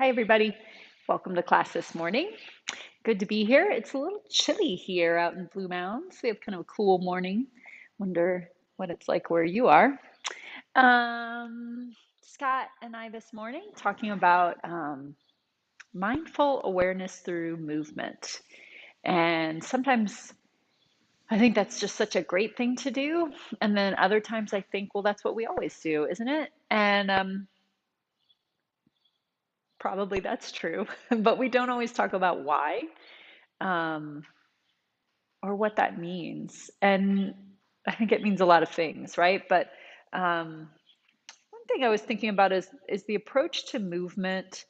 Hi, everybody. Welcome to class this morning. Good to be here. It's a little chilly here out in Blue Mounds. We have kind of a cool morning. Wonder what it's like where you are. Scott and I this morning talking about mindful awareness through movement. And sometimes I think that's just such a great thing to do. And then other times I think, well, that's what we always do, isn't it? And probably that's true, but we don't always talk about why. Um, or what that means. And I think it means a lot of things, right? But one thing I was thinking about is the approach to movement.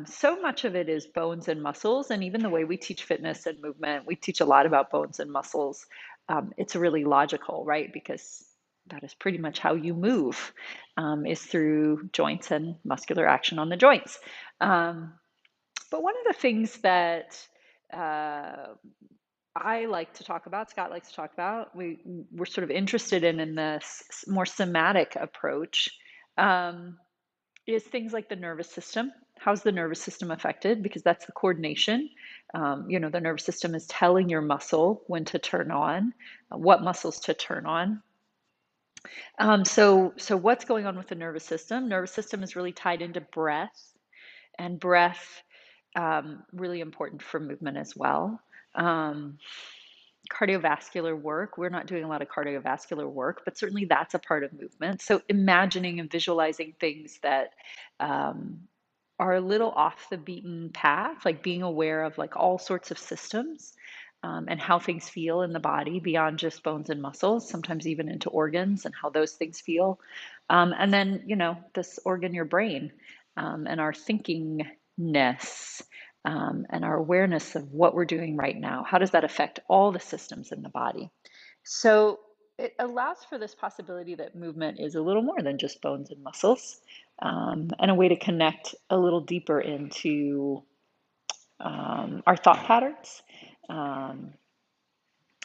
So much of it is bones and muscles, and even the way we teach fitness and movement, we teach a lot about bones and muscles. It's really logical, right? Because that is pretty much how you move, is through joints and muscular action on the joints. Um, but one of the things that uh, I like to talk about, Scott likes to talk about, we're sort of interested in this more somatic approach, um, is things like the nervous system. How's the nervous system affected? Because that's the coordination. The nervous system is telling your muscle when to turn on, what muscles to turn on. So what's going on with the nervous system? Nervous system is really tied into breath, and breath really important for movement as well. Um, Cardiovascular work. We're not doing a lot of cardiovascular work, but certainly that's a part of movement. So imagining and visualizing things that um, are a little off the beaten path, like being aware of like all sorts of systems, and how things feel in the body beyond just bones and muscles, sometimes even into organs and how those things feel. And then, this organ, your brain, and our thinkingness, and our awareness of what we're doing right now. How does that affect all the systems in the body? So it allows for this possibility that movement is a little more than just bones and muscles, and a way to connect a little deeper into our thought patterns, um,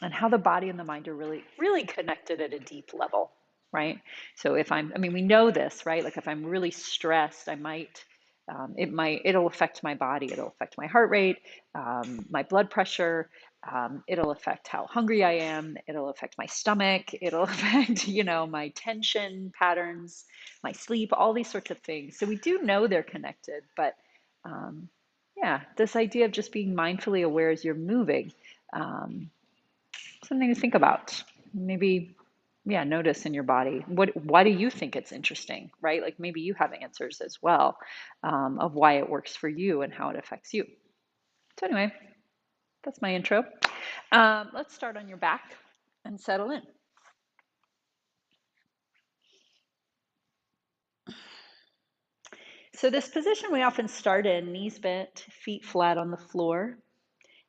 and how the body and the mind are really, really connected at a deep level, right? So we know this, right? Like if I'm really stressed, it'll affect my body. It'll affect my heart rate, my blood pressure. It'll affect how hungry I am. It'll affect my stomach. It'll affect, my tension patterns, my sleep, all these sorts of things. So we do know they're connected, but yeah, this idea of just being mindfully aware as you're moving. Um, Something to think about. Maybe, yeah, notice in your body. Why do you think it's interesting, right? Like maybe you have answers as well, of why it works for you and how it affects you. So anyway, that's my intro. Let's start on your back and settle in. So this position we often start in, knees bent, feet flat on the floor,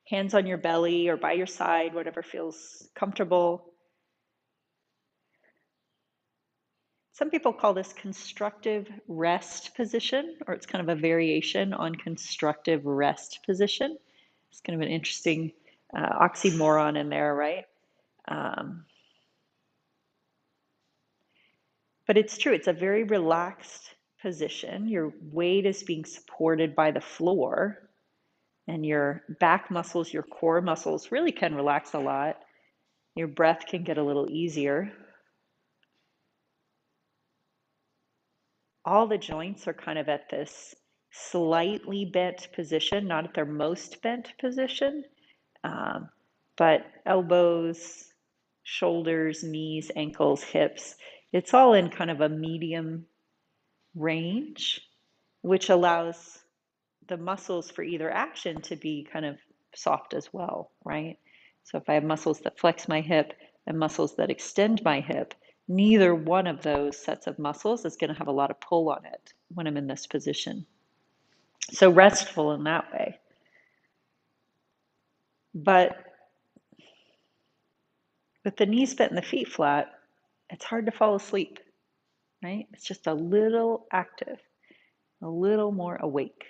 hands on your belly or by your side, whatever feels comfortable. Some people call this constructive rest position, or it's kind of a variation on constructive rest position. It's kind of an interesting oxymoron in there, right? Um, but it's true, it's a very relaxed position. Your weight is being supported by the floor, and your back muscles, your core muscles really can relax a lot. Your breath can get a little easier. All the joints are kind of at this slightly bent position, not at their most bent position, um, but elbows, shoulders, knees, ankles, hips, it's all in kind of a medium range, which allows the muscles for either action to be kind of soft as well, right? So if I have muscles that flex my hip and muscles that extend my hip, neither one of those sets of muscles is going to have a lot of pull on it when I'm in this position. So restful in that way. But with the knees bent and the feet flat, it's hard to fall asleep, right? It's just a little active, a little more awake.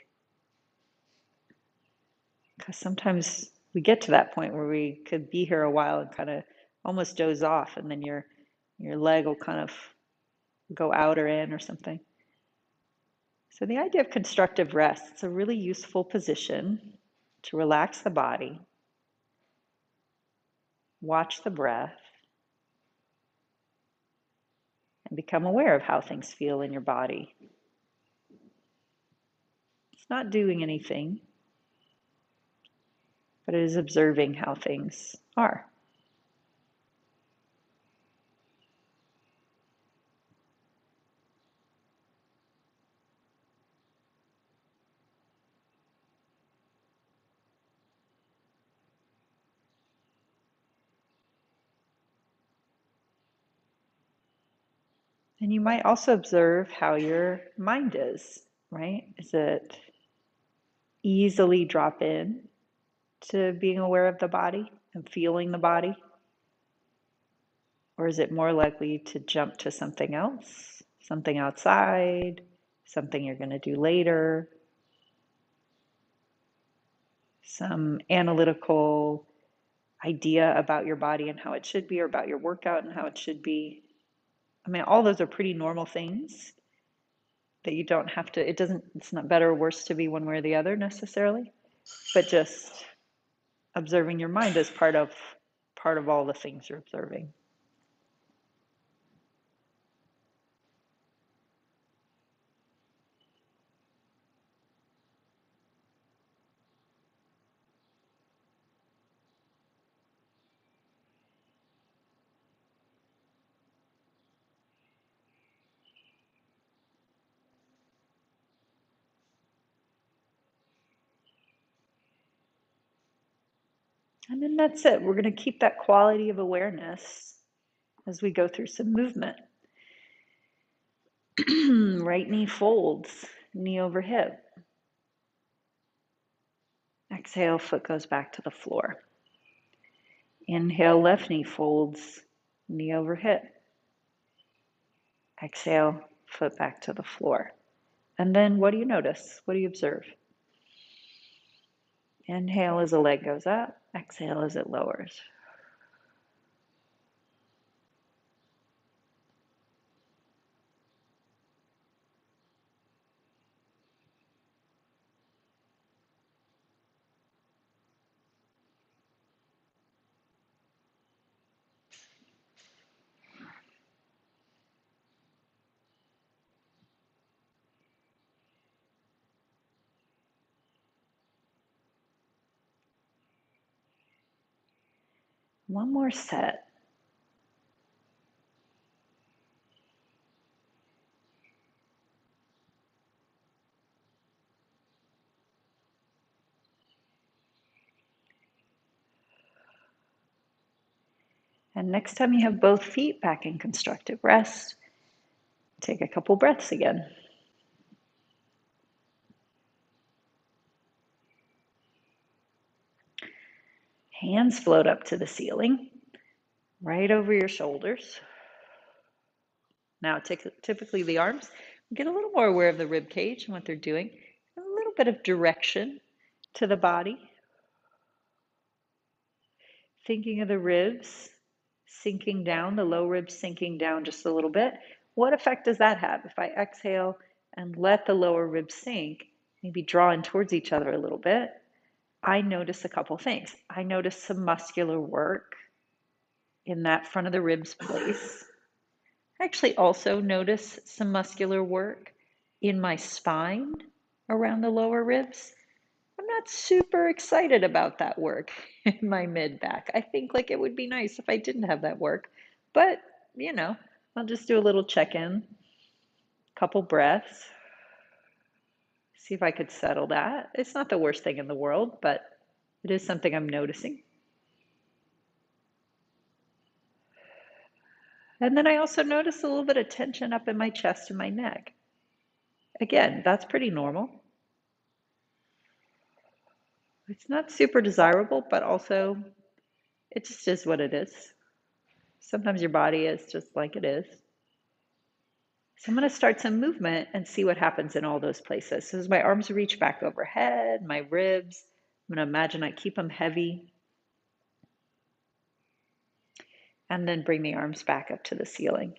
Because sometimes we get to that point where we could be here a while and kind of almost doze off, and then your leg will kind of go out or in or something. So the idea of constructive rest, it's a really useful position to relax the body, watch the breath, and become aware of how things feel in your body. It's not doing anything, but it is observing how things are. And you might also observe how your mind is, right? Is it easily drop in to being aware of the body and feeling the body? Or is it more likely to jump to something else, something outside, something you're going to do later, some analytical idea about your body and how it should be, or about your workout and how it should be? I mean, all those are pretty normal things that you don't have to, it's not better or worse to be one way or the other necessarily, but just observing your mind as part of all the things you're observing. And then that's it. We're going to keep that quality of awareness as we go through some movement. Right knee folds, knee over hip. Exhale, foot goes back to the floor. Inhale, left knee folds, knee over hip. Exhale, foot back to the floor. And then what do you notice? What do you observe? Inhale as the leg goes up. Exhale as it lowers. One more set. And next time you have both feet back in constructive rest, take a couple breaths again. Hands float up to the ceiling, right over your shoulders. Now, typically the arms, get a little more aware of the rib cage and what they're doing. A little bit of direction to the body. Thinking of the ribs sinking down, the low ribs sinking down just a little bit. What effect does that have? If I exhale and let the lower ribs sink, maybe drawing towards each other a little bit, I notice a couple things. I notice some muscular work in that front of the ribs place. I actually also notice some muscular work in my spine around the lower ribs. I'm not super excited about that work in my mid back. I think like it would be nice if I didn't have that work, but I'll just do a little check-in, couple breaths, see if I could settle that. It's not the worst thing in the world, but it is something I'm noticing. And then I also notice a little bit of tension up in my chest and my neck. Again, that's pretty normal. It's not super desirable, but also it just is what it is. Sometimes your body is just like it is. So I'm going to start some movement and see what happens in all those places. So as my arms reach back overhead, my ribs, I'm going to imagine I keep them heavy. And then bring the arms back up to the ceiling.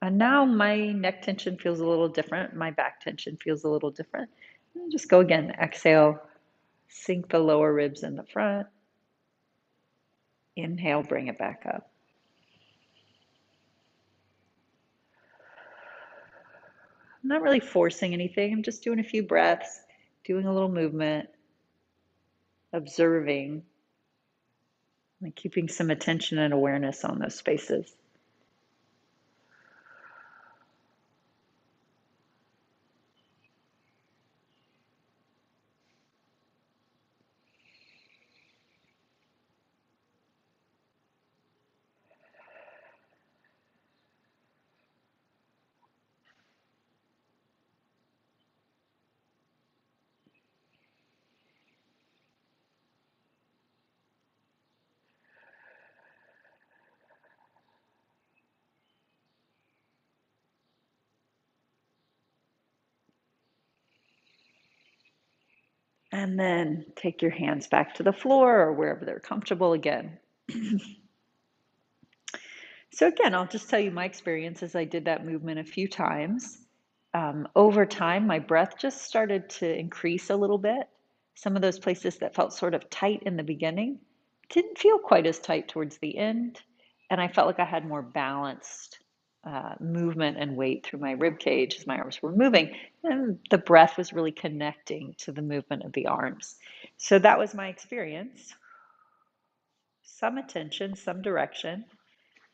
And now my neck tension feels a little different. My back tension feels a little different. And just go again. Exhale, sink the lower ribs in the front. Inhale, bring it back up. I'm not really forcing anything. I'm just doing a few breaths, doing a little movement, observing, and keeping some attention and awareness on those spaces. And then take your hands back to the floor or wherever they're comfortable again. So again, I'll just tell you my experience as I did that movement a few times. Over time, my breath just started to increase a little bit. Some of those places that felt sort of tight in the beginning didn't feel quite as tight towards the end. And I felt like I had more balanced movement and weight through my rib cage as my arms were moving. And the breath was really connecting to the movement of the arms. So that was my experience. Some attention, some direction,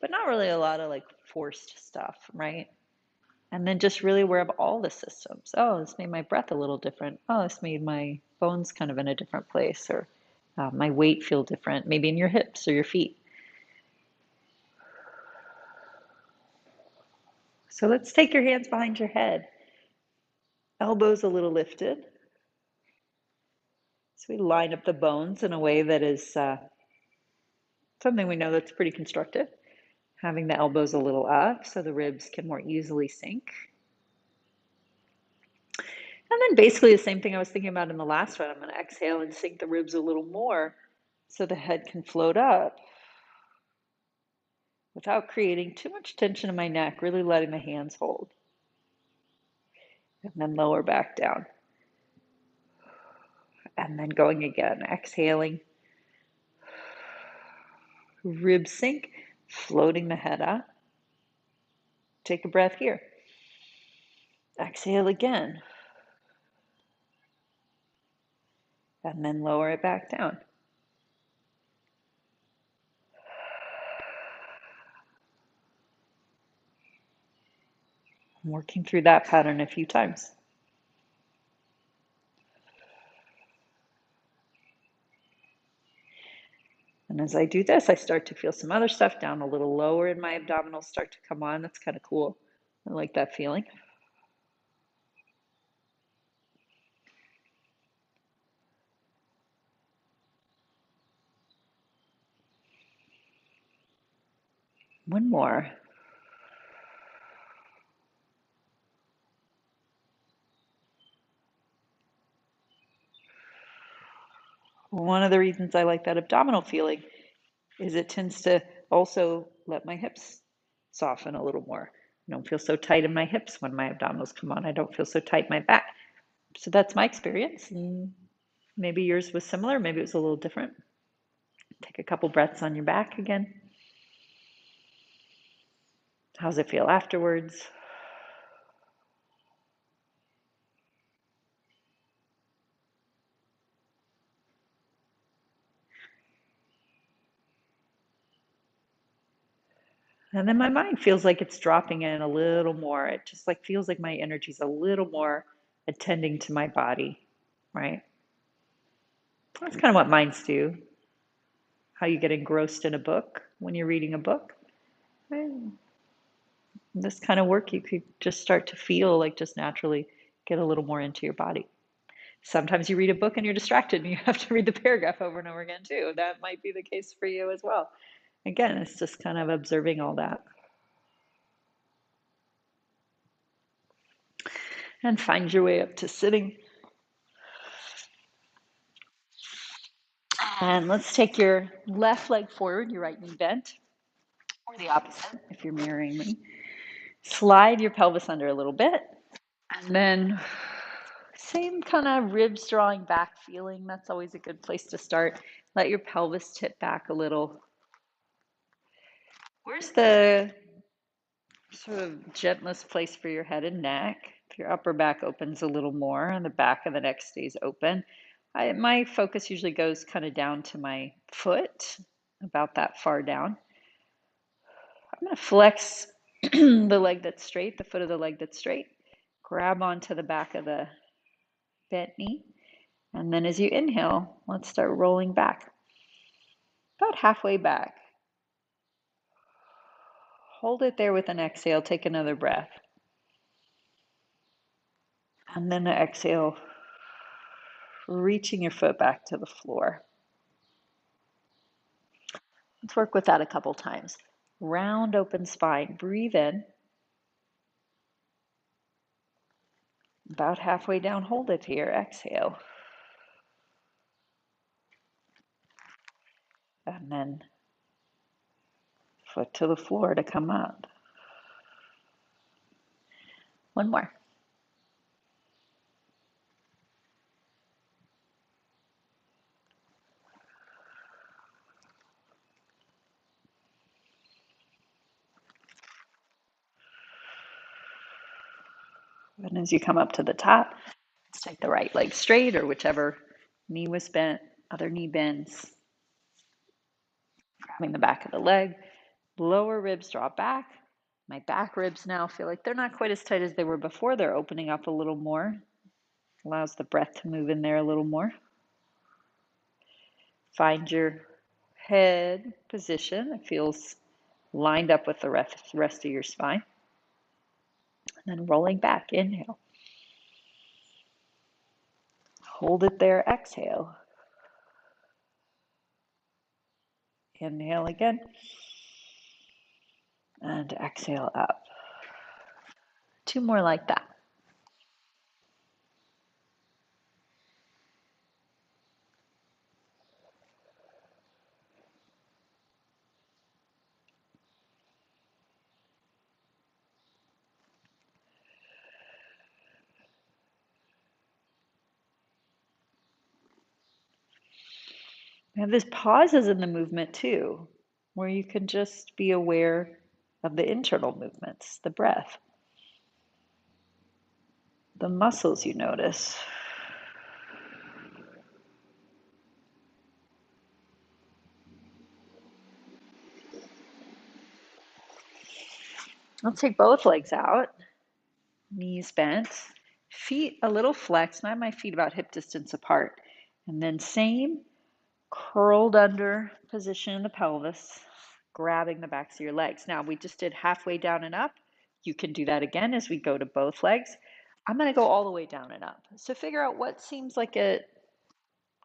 but not really a lot of like forced stuff, right? And then just really aware of all the systems. Oh, this made my breath a little different. Oh, this made my bones kind of in a different place, or my weight feel different, maybe in your hips or your feet. So let's take your hands behind your head, elbows a little lifted. So we line up the bones in a way that is something we know that's pretty constructive. Having the elbows a little up so the ribs can more easily sink. And then basically the same thing I was thinking about in the last one. I'm going to exhale and sink the ribs a little more so the head can float up without creating too much tension in my neck, really letting the hands hold. And then lower back down. And then going again, exhaling, rib sink, floating the head up. Take a breath here. Exhale again. And then lower it back down. I'm working through that pattern a few times. And as I do this, I start to feel some other stuff down a little lower in my abdominals start to come on. That's kind of cool. I like that feeling. One more. One of the reasons I like that abdominal feeling is it tends to also let my hips soften a little more. I don't feel so tight in my hips when my abdominals come on. I don't feel so tight in my back. So that's my experience. And maybe yours was similar. Maybe it was a little different. Take a couple breaths on your back again. How's it feel afterwards? And then my mind feels like it's dropping in a little more. It just like feels like my energy's a little more attending to my body, right? That's kind of what minds do. How you get engrossed in a book when you're reading a book. Right? This kind of work, you could just start to feel like just naturally get a little more into your body. Sometimes you read a book and you're distracted and you have to read the paragraph over and over again too. That might be the case for you as well. Again, it's just kind of observing all that. And find your way up to sitting. And let's take your left leg forward, your right knee bent, or the opposite if you're mirroring me. Slide your pelvis under a little bit. And then same kind of ribs drawing back feeling. That's always a good place to start. Let your pelvis tip back a little. Where's the sort of gentlest place for your head and neck? If your upper back opens a little more and the back of the neck stays open. My focus usually goes kind of down to my foot, about that far down. I'm going to flex the leg that's straight, the foot of the leg that's straight. Grab onto the back of the bent knee. And then as you inhale, let's start rolling back. About halfway back. Hold it there with an exhale. Take another breath. And then an exhale, reaching your foot back to the floor. Let's work with that a couple times. Round open spine. Breathe in. About halfway down, hold it here. Exhale. And then foot to the floor to come up. One more. And as you come up to the top, let's take the right leg straight, or whichever knee was bent, other knee bends. Grabbing the back of the leg, lower ribs draw back. My back ribs now feel like they're not quite as tight as they were before. They're opening up a little more. Allows the breath to move in there a little more. Find your head position. It feels lined up with the rest of your spine. And then rolling back, inhale. Hold it there, exhale. Inhale again. And exhale up. Two more like that. And there's pauses in the movement too, where you can just be aware of the internal movements, the breath, the muscles you notice. I'll take both legs out, knees bent, feet a little flexed, not my feet about hip distance apart. And then same curled under position in the pelvis, grabbing the backs of your legs. Now we just did halfway down and up. You can do that again as we go to both legs. I'm going to go all the way down and up. So figure out what seems like it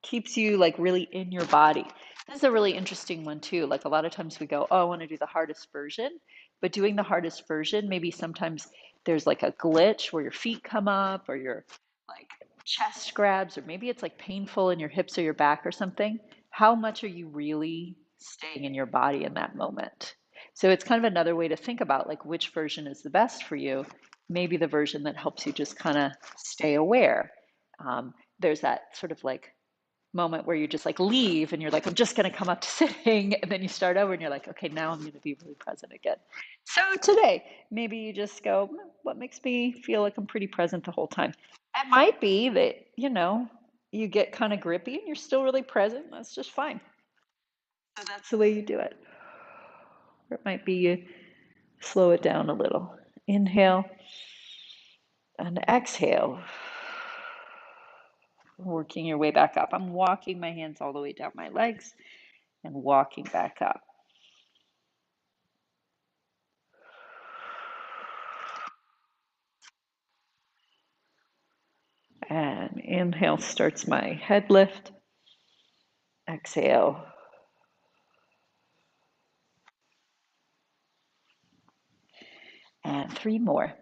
keeps you like really in your body. This is a really interesting one too. Like a lot of times we go, oh, I want to do the hardest version, but doing the hardest version, maybe sometimes there's like a glitch where your feet come up or your like chest grabs, or maybe it's like painful in your hips or your back or something. How much are you really staying in your body in that moment? So it's kind of another way to think about like which version is the best for you. Maybe the version that helps you just kind of stay aware. There's that sort of like moment where you just like leave and you're like, I'm just going to come up to sitting. And then you start over and you're like, okay, now I'm going to be really present again. So today, maybe you just go, what makes me feel like I'm pretty present the whole time? It might be that, you get kind of grippy and you're still really present. That's just fine. So that's the way you do it. Or it might be you slow it down a little. Inhale and exhale. Working your way back up. I'm walking my hands all the way down my legs and walking back up. And inhale starts my head lift. Exhale. And three more.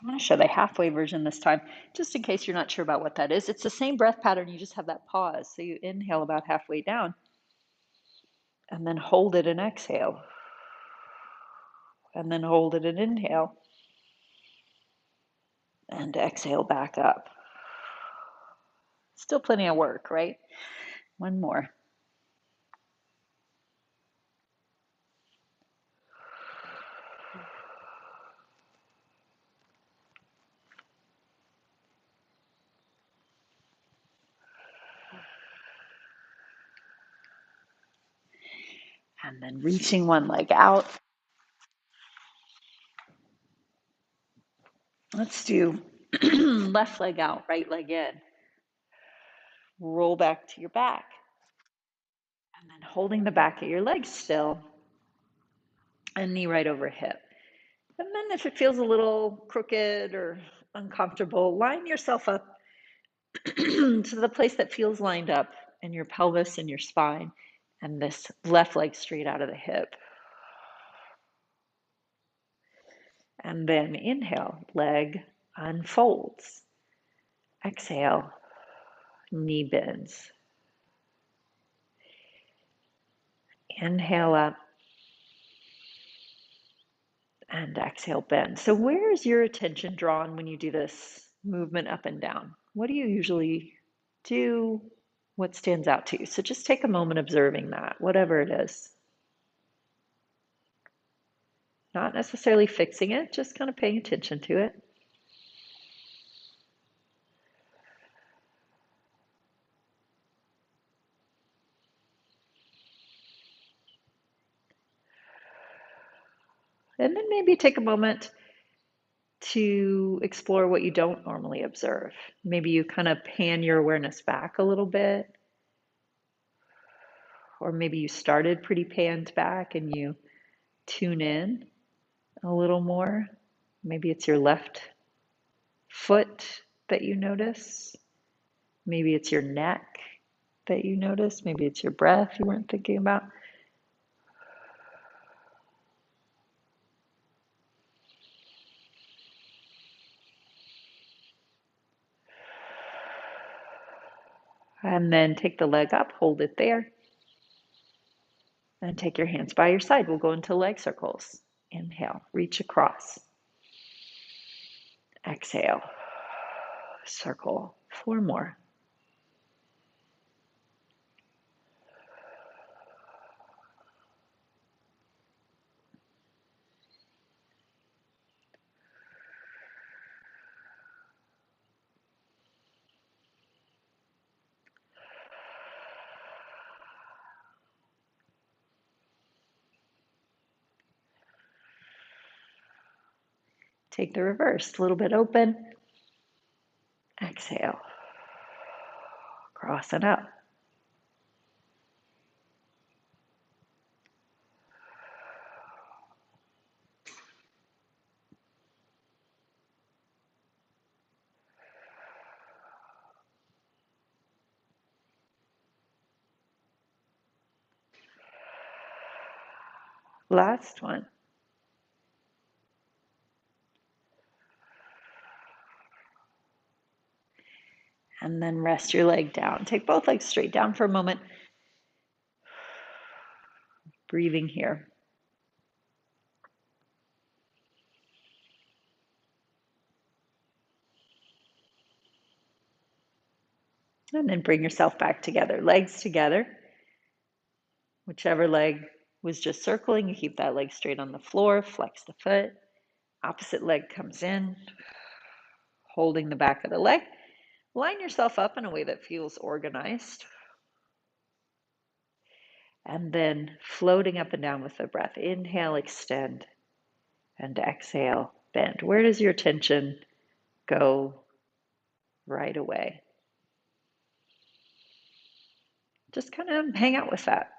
I'm going to show the halfway version this time, just in case you're not sure about what that is. It's the same breath pattern, you just have that pause. So you inhale about halfway down and then hold it and exhale. And then hold it and inhale. And exhale back up. Still plenty of work, right? One more. And then reaching one leg out. Let's do left leg out, right leg in. Roll back to your back. And then holding the back of your leg still. And knee right over hip. And then if it feels a little crooked or uncomfortable, line yourself up to the place that feels lined up in your pelvis and your spine. And this left leg straight out of the hip. And then inhale, leg unfolds. Exhale, knee bends. Inhale up and exhale, bend. So where is your attention drawn when you do this movement up and down? What do you usually do? What stands out to you? So just take a moment observing that, whatever it is. Not necessarily fixing it, just kind of paying attention to it. And then maybe take a moment to explore what you don't normally observe. Maybe you kind of pan your awareness back a little bit, or maybe you started pretty panned back and you tune in a little more. Maybe it's your left foot that you notice. Maybe it's your neck that you notice. Maybe it's your breath you weren't thinking about. And then take the leg up, hold it there, and take your hands by your side. We'll go into leg circles. Inhale, reach across. Exhale, circle. 4 more. Take the reverse, a little bit open. Exhale, cross it up. Last one. And then rest your leg down. Take both legs straight down for a moment. Breathing here. And then bring yourself back together. Legs together. Whichever leg was just circling, you keep that leg straight on the floor. Flex the foot. Opposite leg comes in. Holding the back of the leg. Line yourself up in a way that feels organized. And then floating up and down with the breath. Inhale, extend. And exhale, bend. Where does your attention go right away? Just kind of hang out with that.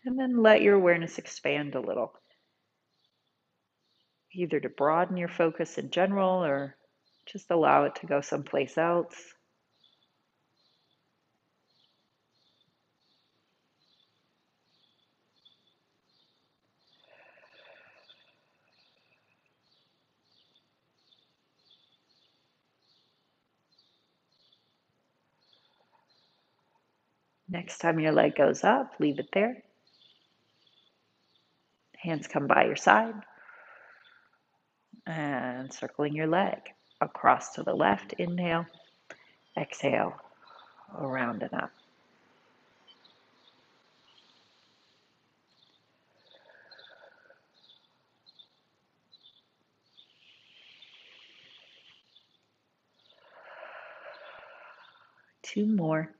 And then let your awareness expand a little, either to broaden your focus in general or just allow it to go someplace else. Next time your leg goes up, leave it there. Hands come by your side and circling your leg across to the left. Inhale, exhale, around and up. Two more.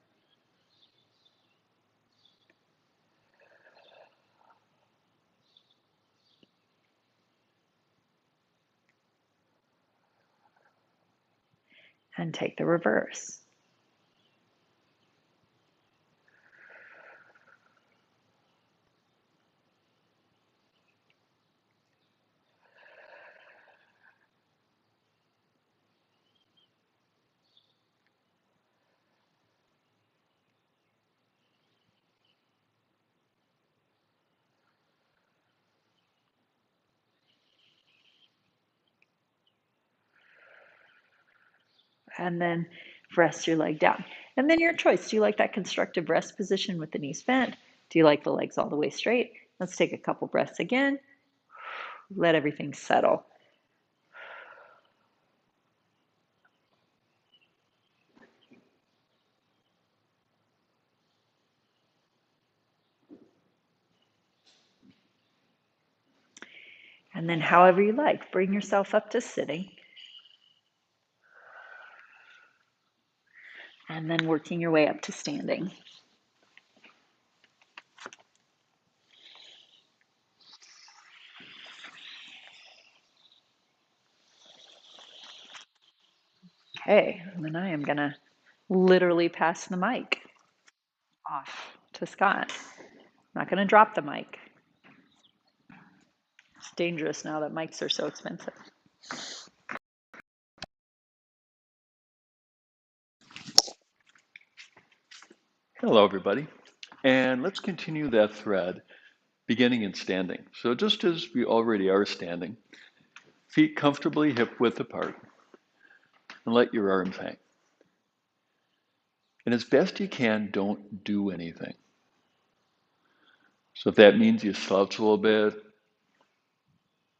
And take the reverse. And then rest your leg down. And then your choice. Do you like that constructive rest position with the knees bent? Do you like the legs all the way straight? Let's take a couple breaths again. Let everything settle. And then however you like, bring yourself up to sitting. And then working your way up to standing. Okay, and then I am going to literally pass the mic off to Scott. I'm not going to drop the mic. It's dangerous now that mics are so expensive. Hello, everybody. And let's continue that thread, beginning in standing. So just as we already are standing, feet comfortably hip width apart, and let your arms hang. And as best you can, don't do anything. So if that means you slouch a little bit,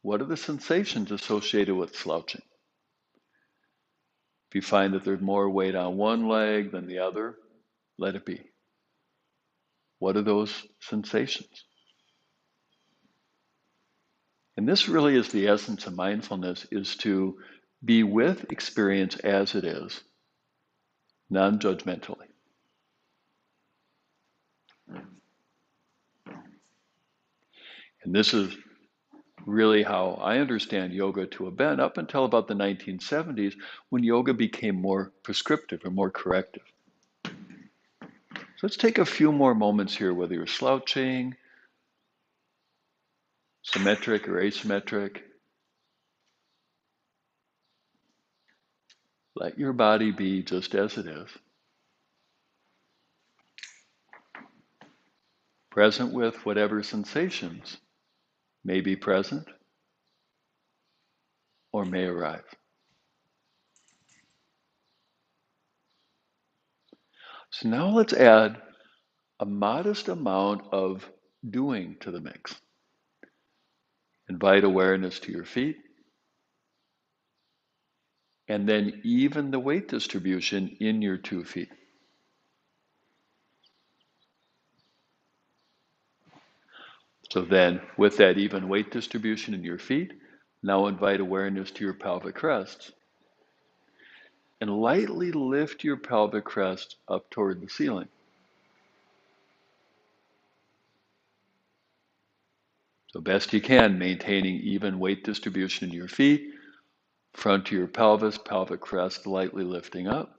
what are the sensations associated with slouching? If you find that there's more weight on one leg than the other, let it be. What are those sensations? And this really is the essence of mindfulness, is to be with experience as it is, non-judgmentally. And this is really how I understand yoga to have been up until about the 1970s, when yoga became more prescriptive or more corrective. So let's take a few more moments here, whether you're slouching, symmetric or asymmetric. Let your body be just as it is. Present with whatever sensations may be present or may arise. So now let's add a modest amount of doing to the mix. Invite awareness to your feet, and then even the weight distribution in your 2 feet. So then, with that even weight distribution in your feet, now invite awareness to your pelvic crests, and lightly lift your pelvic crest up toward the ceiling. So best you can, maintaining even weight distribution in your feet, front to your pelvis, pelvic crest lightly lifting up,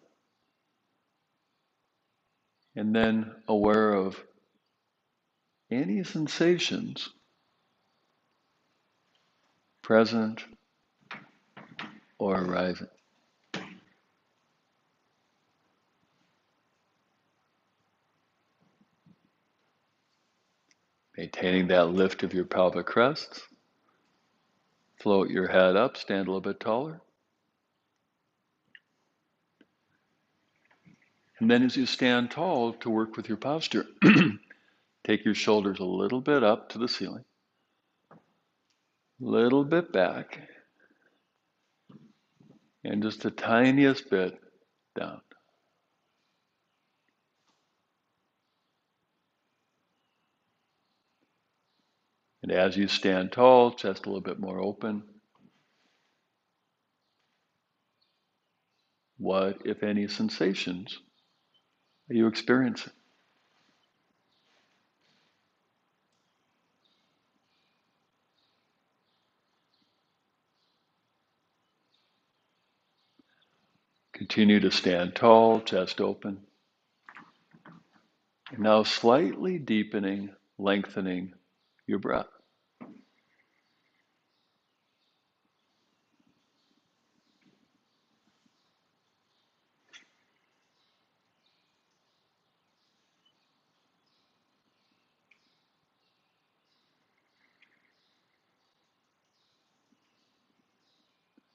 and then aware of any sensations present or arising. Maintaining that lift of your pelvic crests. Float your head up, stand a little bit taller. And then as you stand tall to work with your posture, take your shoulders a little bit up to the ceiling, a little bit back, and just the tiniest bit down. And as you stand tall, chest a little bit more open. What, if any, sensations are you experiencing? Continue to stand tall, chest open. And now slightly deepening, lengthening your breath.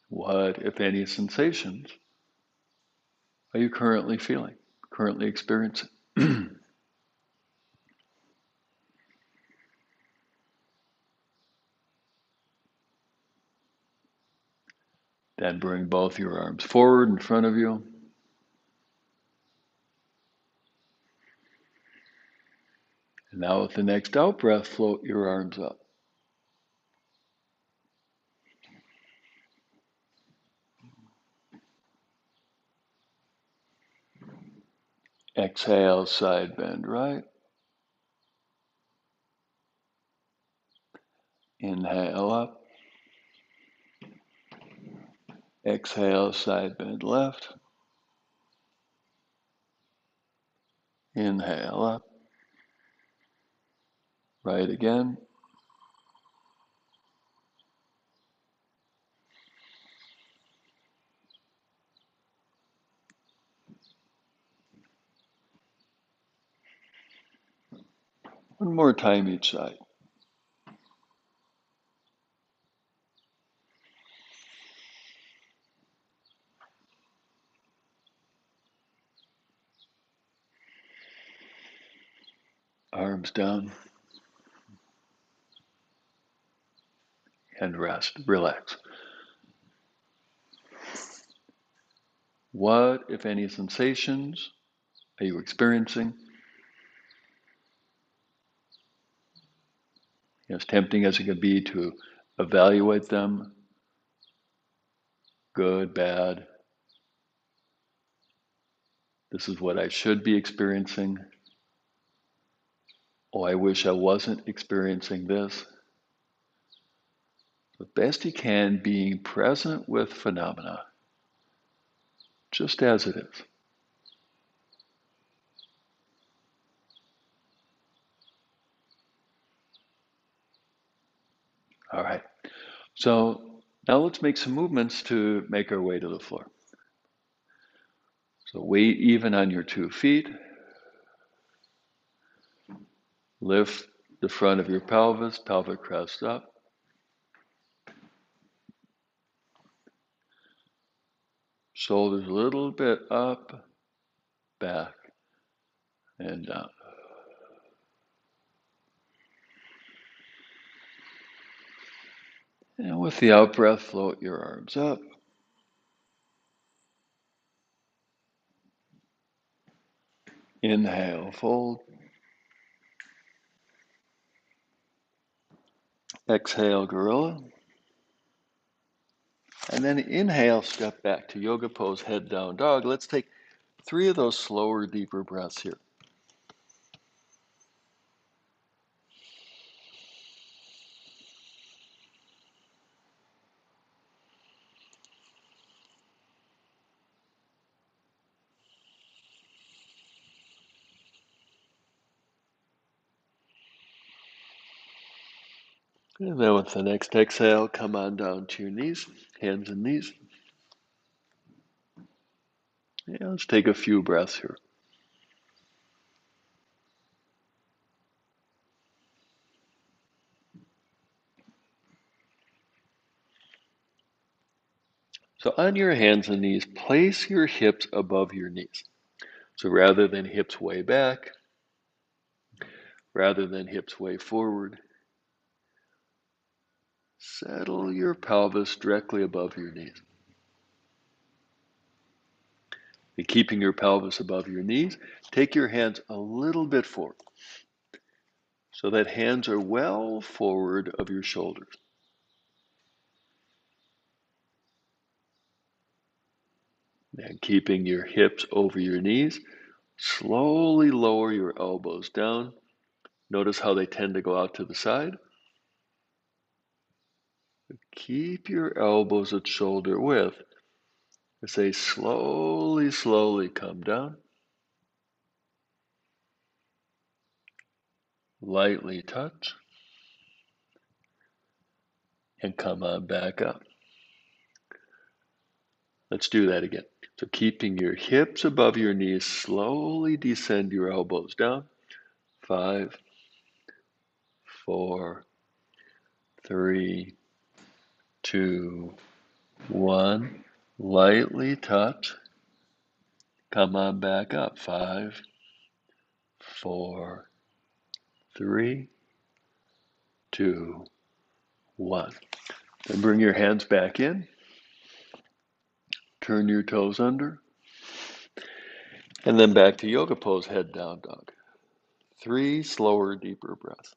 What, if any, sensations are you currently feeling, currently experiencing? Then bring both your arms forward in front of you. And now with the next out breath, float your arms up. Exhale, side bend right. Inhale up. Exhale, side bend left. Inhale up. Right again. One more time each side. Arms down. And rest. Relax. What, if any, sensations are you experiencing? As tempting as it can be to evaluate them, good, bad. This is what I should be experiencing. Oh, I wish I wasn't experiencing this. The best you can, being present with phenomena, just as it is. All right. So now let's make some movements to make our way to the floor. So weight even on your 2 feet. Lift the front of your pelvis, pelvic crest up. Shoulders a little bit up, back, and down. And with the out breath, float your arms up. Inhale, fold. Exhale, gorilla. And then inhale, step back to yoga pose, head down dog. Let's take 3 of those slower, deeper breaths here. And then with the next exhale, come on down to your knees, hands and knees. Yeah, let's take a few breaths here. So on your hands and knees, place your hips above your knees. So rather than hips way back, rather than hips way forward, settle your pelvis directly above your knees. And keeping your pelvis above your knees, take your hands a little bit forward so that hands are well forward of your shoulders. And keeping your hips over your knees, slowly lower your elbows down. Notice how they tend to go out to the side. Keep your elbows at shoulder width as they slowly, slowly come down. Lightly touch and come on back up. Let's do that again. So keeping your hips above your knees, slowly descend your elbows down. 5, 4, 3, 2, 1. Lightly touch. Come on back up. 5, 4, 3, 2, 1. Then bring your hands back in. Turn your toes under. And then back to yoga pose, head down dog. 3 slower, deeper breaths.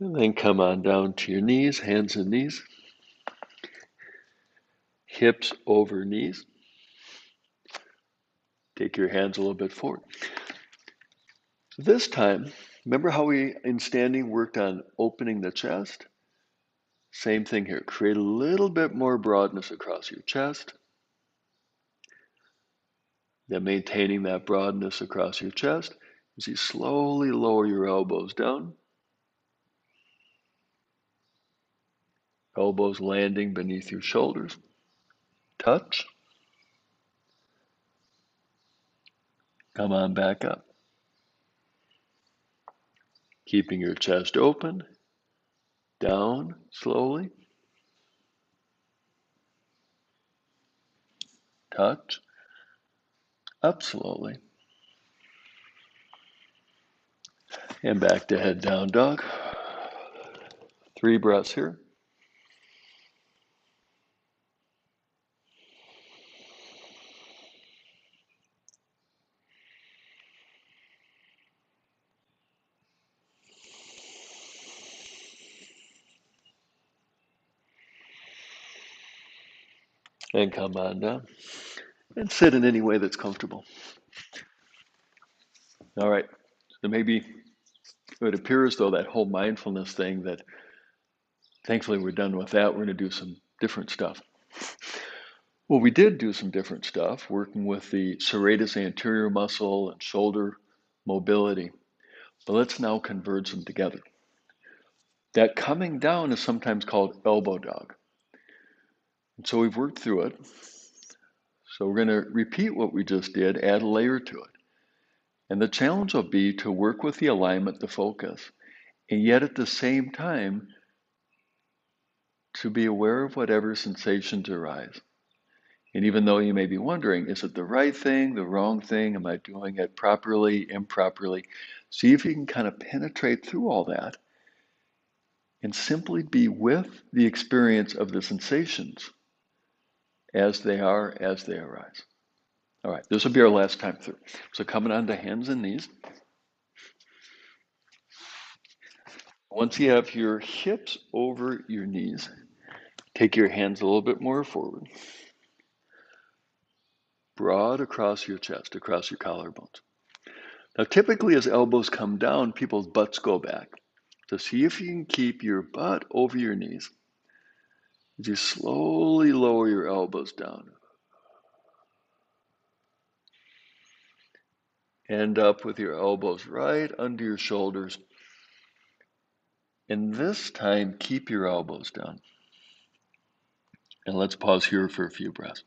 And then come on down to your knees, hands and knees. Hips over knees. Take your hands a little bit forward. This time, remember how we in standing worked on opening the chest? Same thing here. Create a little bit more broadness across your chest. Then maintaining that broadness across your chest as you slowly lower your elbows down. Elbows landing beneath your shoulders. Touch. Come on back up. Keeping your chest open. Down slowly. Touch. Up slowly. And back to head down dog. 3 breaths here. And come on down. And sit in any way that's comfortable. All right. So maybe it would appear as though that whole mindfulness thing that thankfully we're done with that. We're going to do some different stuff. Well, we did do some different stuff, working with the serratus anterior muscle and shoulder mobility. But let's now converge them together. That coming down is sometimes called elbow dog. And so we've worked through it. So we're going to repeat what we just did, add a layer to it. And the challenge will be to work with the alignment, the focus, and yet at the same time, to be aware of whatever sensations arise. And even though you may be wondering, is it the right thing, the wrong thing? Am I doing it properly, improperly? See if you can kind of penetrate through all that and simply be with the experience of the sensations as they are, as they arise. All right, this will be our last time through. So coming on to hands and knees. Once you have your hips over your knees, take your hands a little bit more forward. Broad across your chest, across your collarbones. Now, typically as elbows come down, people's butts go back. So see if you can keep your butt over your knees. As you slowly lower your elbows down. End up with your elbows right under your shoulders. And this time, keep your elbows down. And let's pause here for a few breaths.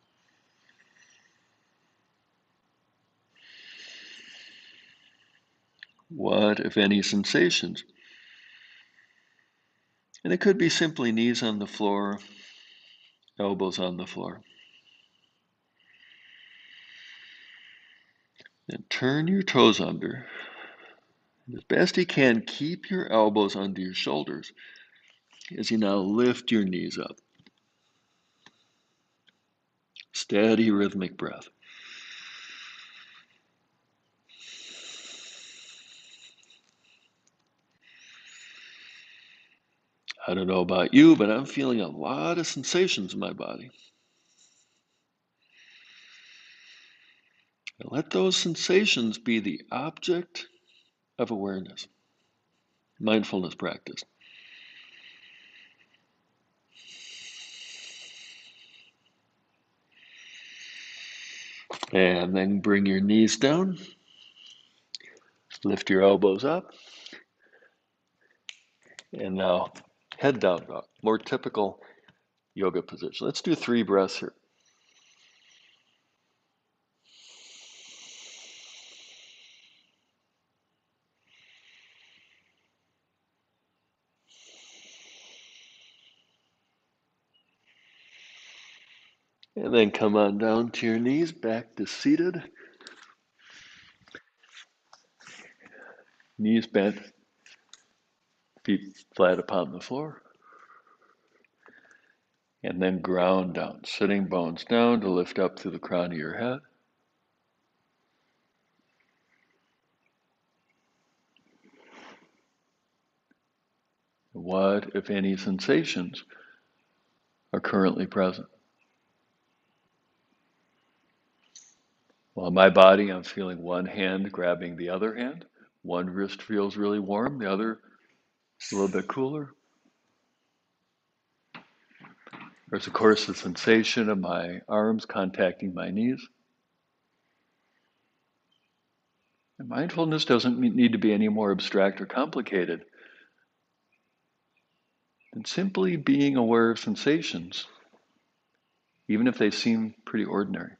What, if any, sensations? And it could be simply knees on the floor, elbows on the floor. Then turn your toes under. And as best you can, keep your elbows under your shoulders as you now lift your knees up. Steady rhythmic breath. I don't know about you, but I'm feeling a lot of sensations in my body. And let those sensations be the object of awareness, mindfulness practice. And then bring your knees down, lift your elbows up, and now head down dog, more typical yoga position. Let's do 3 breaths here. And then come on down to your knees, back to seated. Knees bent, feet flat upon the floor. And then ground down, sitting bones down to lift up through the crown of your head. What, if any, sensations are currently present? Well, in my body, I'm feeling one hand grabbing the other hand. One wrist feels really warm, the other is a little bit cooler. There's, of course, the sensation of my arms contacting my knees. And mindfulness doesn't need to be any more abstract or complicated than simply being aware of sensations, even if they seem pretty ordinary.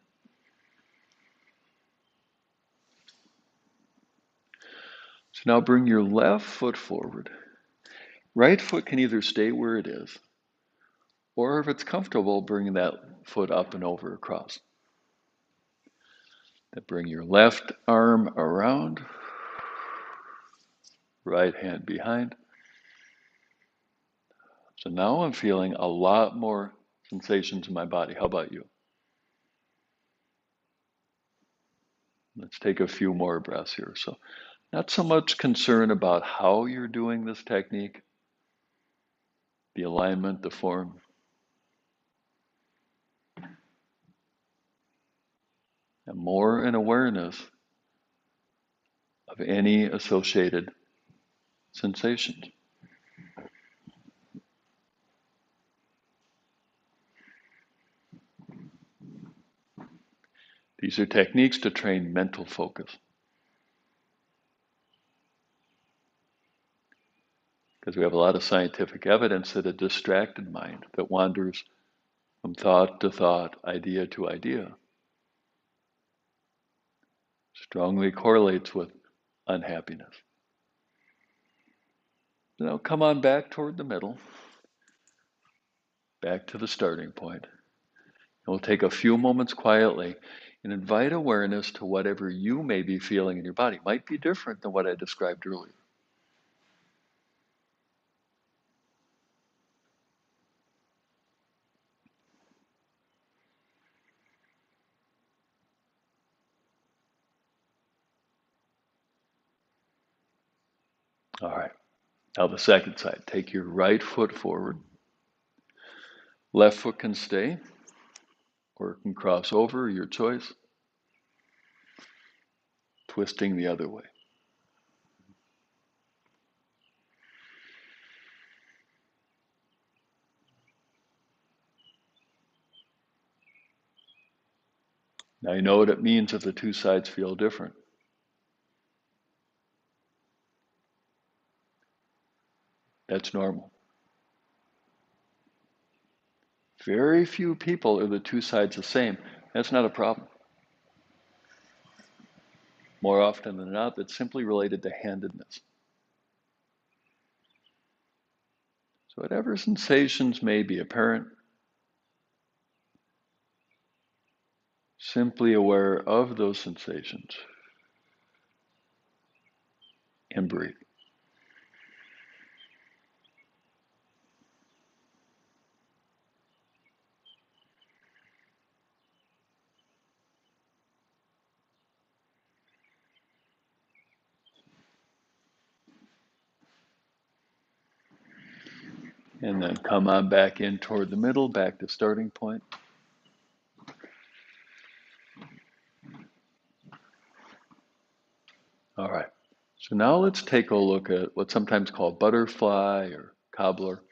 So now bring your left foot forward. Right foot can either stay where it is, or if it's comfortable, bring that foot up and over across. Then bring your left arm around, right hand behind. So now I'm feeling a lot more sensations in my body. How about you? Let's take a few more breaths here. So not so much concern about how you're doing this technique, the alignment, the form. And more an awareness of any associated sensations. These are techniques to train mental focus. Because we have a lot of scientific evidence that a distracted mind that wanders from thought to thought, idea to idea, strongly correlates with unhappiness. Now come on back toward the middle, back to the starting point. And we'll take a few moments quietly and invite awareness to whatever you may be feeling in your body. It might be different than what I described earlier. All right. Now the second side. Take your right foot forward. Left foot can stay or it can cross over, your choice. Twisting the other way. I know what it means if the two sides feel different. That's normal. Very few people are the two sides the same. That's not a problem. More often than not, that's simply related to handedness. So whatever sensations may be apparent, simply aware of those sensations and breathe. And then come on back in toward the middle, back to starting point. All right. So now let's take a look at what's sometimes called butterfly or cobbler.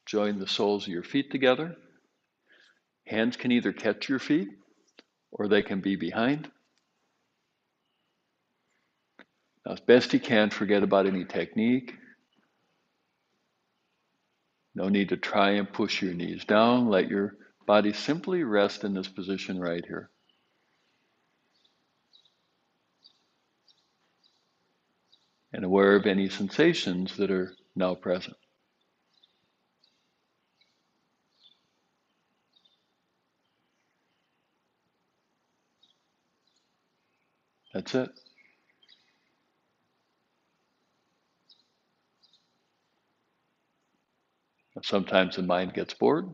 Join the soles of your feet together. Hands can either catch your feet or they can be behind. Now, as best you can, forget about any technique. No need to try and push your knees down. Let your body simply rest in this position right here. And aware of any sensations that are now present. That's it. Sometimes the mind gets bored,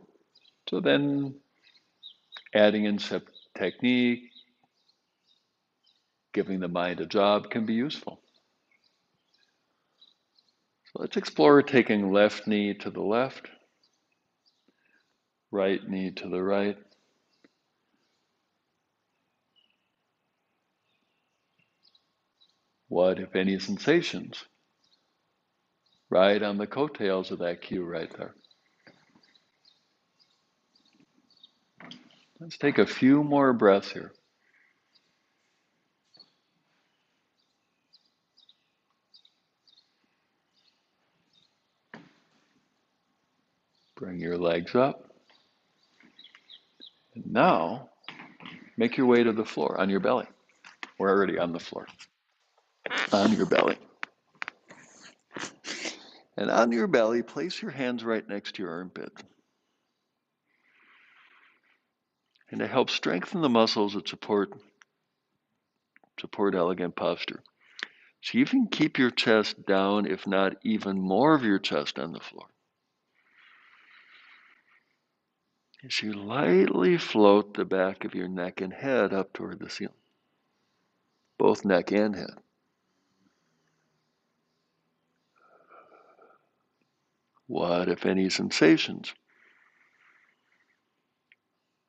so then adding in some technique, giving the mind a job can be useful. So let's explore taking left knee to the left, right knee to the right. What, if any, sensations? Right on the coattails of that cue right there. Let's take a few more breaths here. Bring your legs up. And now, make your way to the floor on your belly. We're already on the floor. On your belly. And on your belly, place your hands right next to your armpit. And to help strengthen the muscles that support elegant posture. So you can keep your chest down, if not even more of your chest on the floor. As you lightly float the back of your neck and head up toward the ceiling. Both neck and head. What, if any, sensations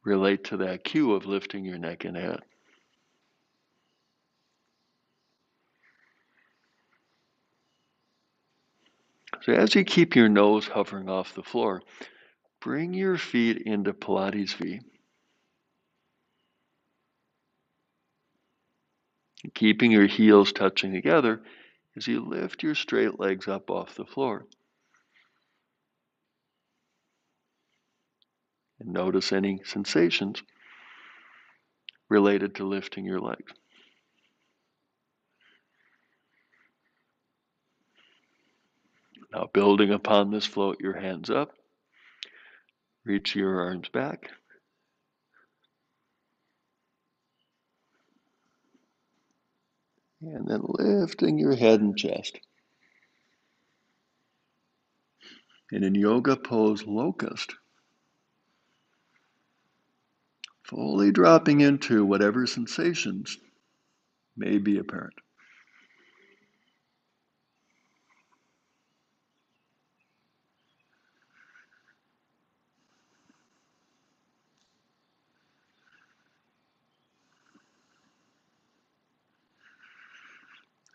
relate to that cue of lifting your neck and head? So as you keep your nose hovering off the floor, bring your feet into Pilates V. Keeping your heels touching together as you lift your straight legs up off the floor. And notice any sensations related to lifting your legs. Now, building upon this, float your hands up, reach your arms back, and then lifting your head and chest. And in yoga pose locust, fully dropping into whatever sensations may be apparent.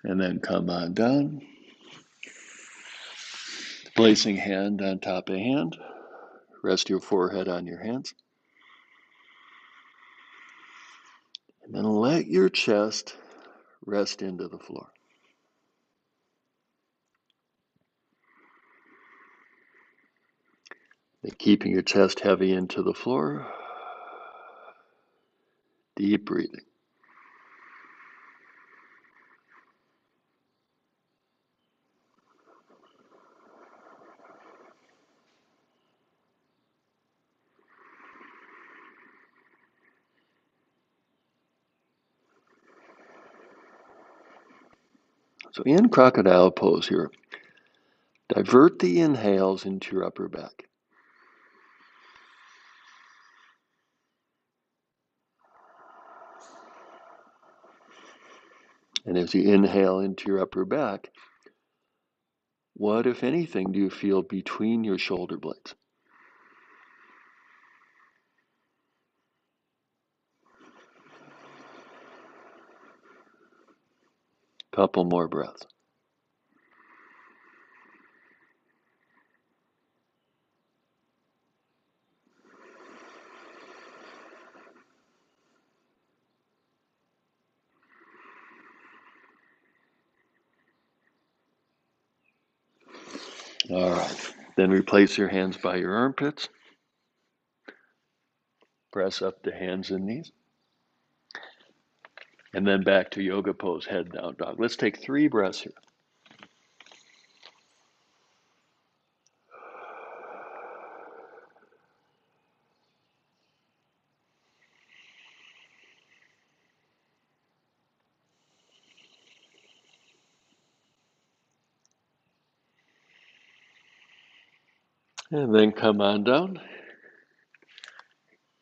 And then come on down, placing hand on top of hand. Rest your forehead on your hands. And then let your chest rest into the floor. And keeping your chest heavy into the floor, deep breathing. So in crocodile pose here, divert the inhales into your upper back. And as you inhale into your upper back, what, if anything, do you feel between your shoulder blades? Couple more breaths. All right. Then replace your hands by your armpits. Press up the hands and knees. And then back to yoga pose, head down dog. Let's take 3 breaths here. And then come on down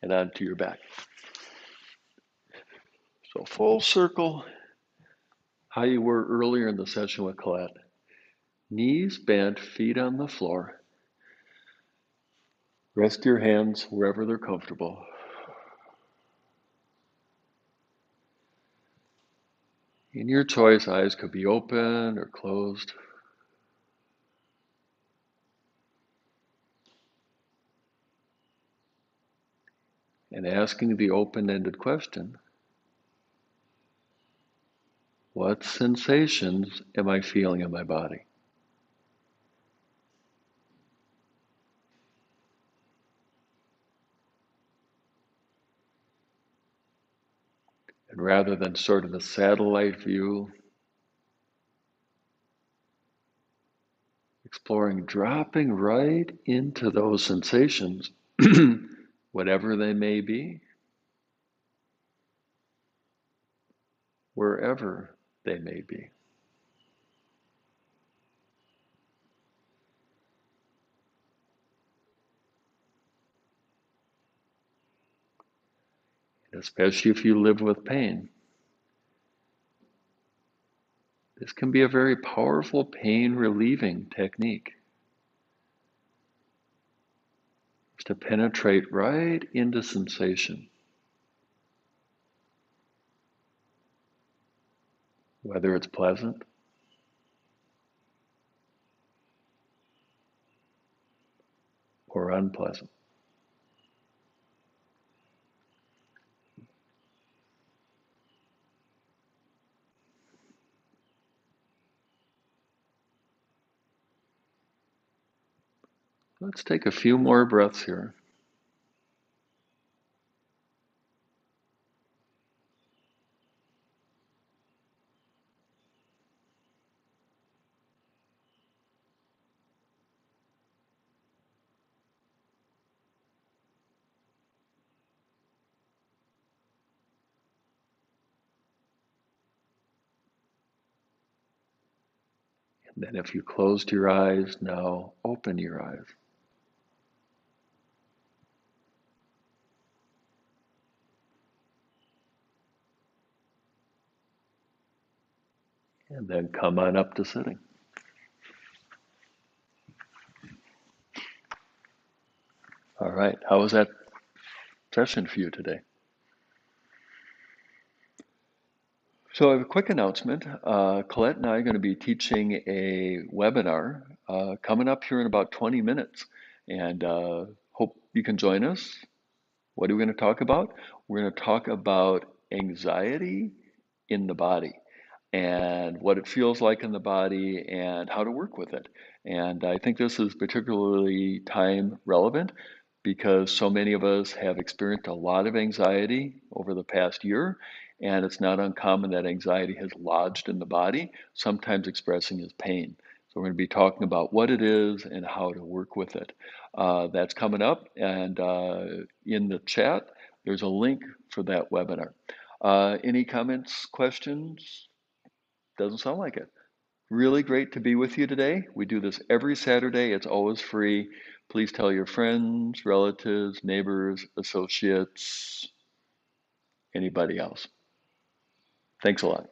and onto your back. So full circle, how you were earlier in the session with Colette. Knees bent, feet on the floor. Rest your hands wherever they're comfortable. In your choice, eyes could be open or closed. And asking the open-ended question, what sensations am I feeling in my body? And rather than sort of a satellite view, exploring dropping right into those sensations, whatever they may be, wherever they may be. And especially if you live with pain, this can be a very powerful pain relieving technique. It's to penetrate right into sensation, whether it's pleasant or unpleasant. Let's take a few more breaths here. And then if you closed your eyes, now open your eyes. And then come on up to sitting. All right, how was that session for you today? So I have a quick announcement. Colette and I are going to be teaching a webinar coming up here in about 20 minutes. And hope you can join us. What are we going to talk about? We're going to talk about anxiety in the body and what it feels like in the body and how to work with it. And I think this is particularly time relevant because so many of us have experienced a lot of anxiety over the past year, and it's not uncommon that anxiety has lodged in the body, sometimes expressing as pain. So we're going to be talking about what it is and how to work with it. That's coming up, and in the chat, there's a link for that webinar. Any comments, questions? Doesn't sound like it. Really great to be with you today. We do this every Saturday. It's always free. Please tell your friends, relatives, neighbors, associates, anybody else. Thanks a lot.